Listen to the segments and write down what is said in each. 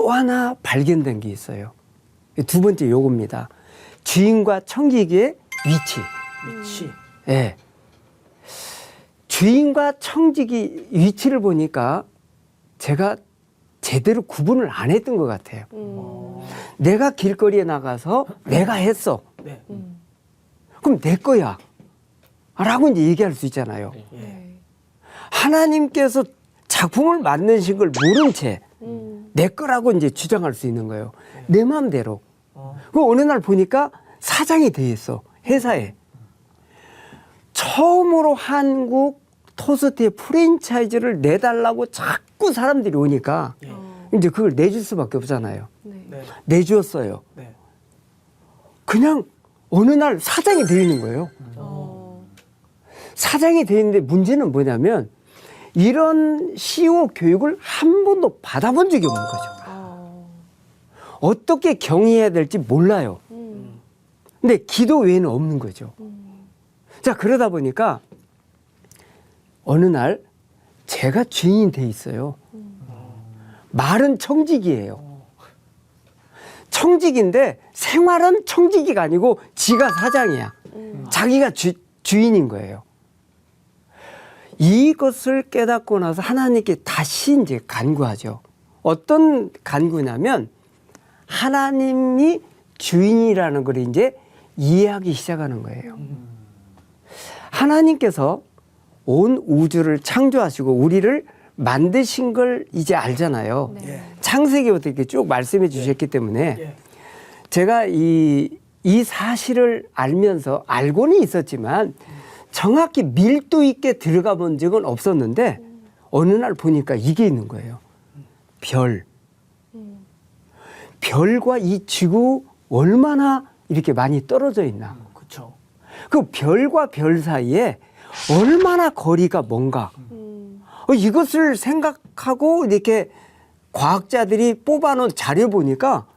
또 하나 발견된 게 있어요. 두 번째 요겁니다. 주인과 청지기의 위치. 예. 주인과 청지기 위치를 보니까 제가 제대로 구분을 안 했던 것 같아요. 내가 길거리에 나가서 내가 했어. 네. 그럼 내 거야. 라고 이제 얘기할 수 있잖아요. 하나님께서 작품을 만드신 걸 모른 채 내 거라고 이제 주장할 수 있는 거예요. 내 마음대로. 그 어느 날 보니까 사장이 돼 있어. 회사에. 처음으로 한국 토스트의 프랜차이즈를 내달라고 자꾸 사람들이 오니까 이제 그걸 내줄 수밖에 없잖아요. 네. 내주었어요. 네. 그냥 어느 날 사장이 돼 있는 거예요. 사장이 돼 있는데 문제는 뭐냐면 이런 CEO 교육을 한 번도 받아본 적이 없는 거죠. 어떻게 경영해야 될지 몰라요. 근데 기도 외에는 없는 거죠. 자, 그러다 보니까 어느 날 제가 주인이 돼 있어요. 말은 청지기예요. 청지기인데 생활은 청지기가 아니고 지가 사장이야. 자기가 주인인 거예요. 이것을 깨닫고 나서 하나님께 다시 이제 간구하죠. 어떤 간구냐면 하나님이 주인이라는 걸 이제 이해하기 시작하는 거예요. 하나님께서 온 우주를 창조하시고 우리를 만드신 걸 이제 알잖아요. 네. 창세기부터 이렇게 쭉 말씀해 주셨기 때문에 제가 이 사실을 알면서 알고는 있었지만 정확히 밀도 있게 들어가 본 적은 없었는데 어느 날 보니까 이게 있는 거예요. 별. 별과 이 지구 얼마나 이렇게 많이 떨어져 있나. 그렇죠. 그 별과 별 사이에 얼마나 거리가 먼가. 이것을 생각하고 이렇게 과학자들이 뽑아놓은 자료 보니까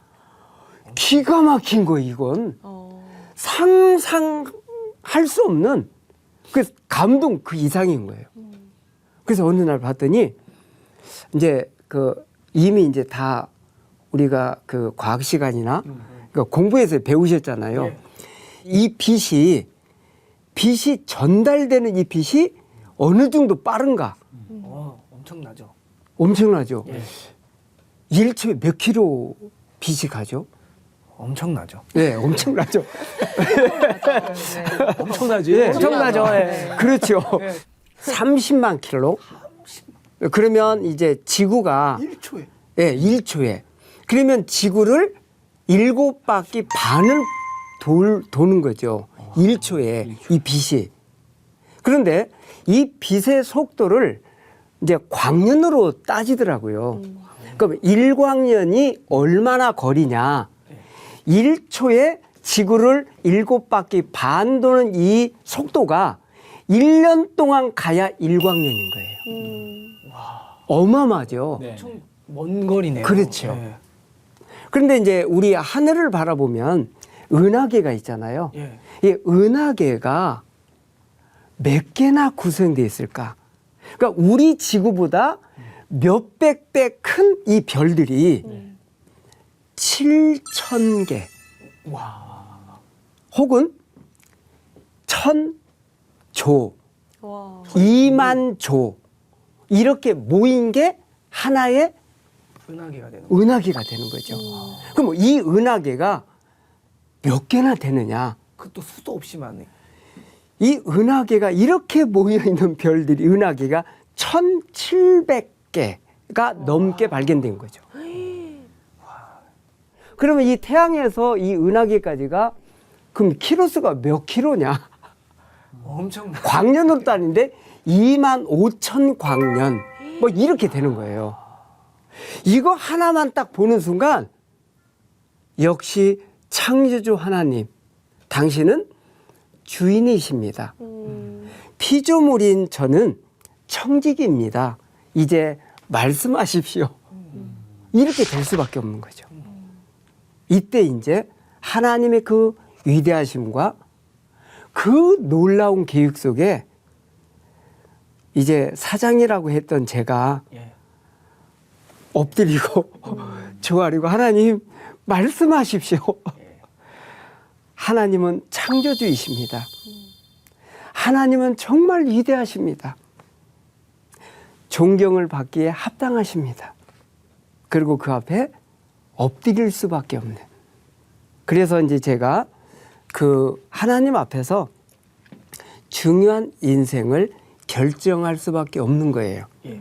기가 막힌 거예요, 이건. 상상할 수 없는 그 감동 그 이상인 거예요. 그래서 어느 날 봤더니 이제 그 이미 이제 다 우리가 그 과학 시간이나 그 공부해서 배우셨잖아요. 이 빛이 전달되는 이 빛이 어느 정도 빠른가? 엄청나죠. 엄청나죠. 1초에 몇 킬로 빛이 가죠? 엄청나죠. 네, 엄청나죠. 엄청나지. 네, 엄청나죠. 그렇죠. 30만 킬로. 그러면 이제 지구가 1초에. 네, 1초에. 그러면 지구를 7바퀴 반을 도는 거죠. 1초에 이 빛이. 그런데 이 빛의 속도를 이제 광년으로 따지더라고요. 그럼 1광년이 얼마나 거리냐. 1초에 지구를 7바퀴 반 도는 이 속도가 1년 동안 가야 1광년인 거예요. 어마어마하죠. 엄청 먼 거리네요. 그렇죠. 그런데 이제 우리 하늘을 바라보면 은하계가 있잖아요. 이 은하계가 몇 개나 구성되어 있을까? 그러니까 우리 지구보다 몇백 배 큰 이 별들이 7,000개 혹은 1,000조, 2만 이렇게 모인 게 하나의 은하계가 되는 거죠. 그럼 이 은하계가 몇 개나 되느냐? 그것도 수도 없이 많네. 이 은하계가 이렇게 모여있는 별들이 은하계가 1,700개가 넘게 발견된 거죠. 그러면 이 태양에서 이 은하계까지가 그럼 키로수가 몇 킬로냐? 엄청나. 광년으로 따는데 25,000 광년 뭐 이렇게 되는 거예요. 이거 하나만 딱 보는 순간 역시 창조주 하나님 당신은 주인이십니다. 피조물인 저는 청지기입니다. 이제 말씀하십시오. 이렇게 될 수밖에 없는 거죠. 이때 이제 하나님의 그 위대하심과 그 놀라운 계획 속에 이제 사장이라고 했던 제가 엎드리고 저아리고 하나님 말씀하십시오. 하나님은 창조주이십니다. 하나님은 정말 위대하십니다. 존경을 받기에 합당하십니다. 그리고 그 앞에 엎드릴 수밖에 없는. 그래서 이제 제가 그 하나님 앞에서 중요한 인생을 결정할 수밖에 없는 거예요. 예.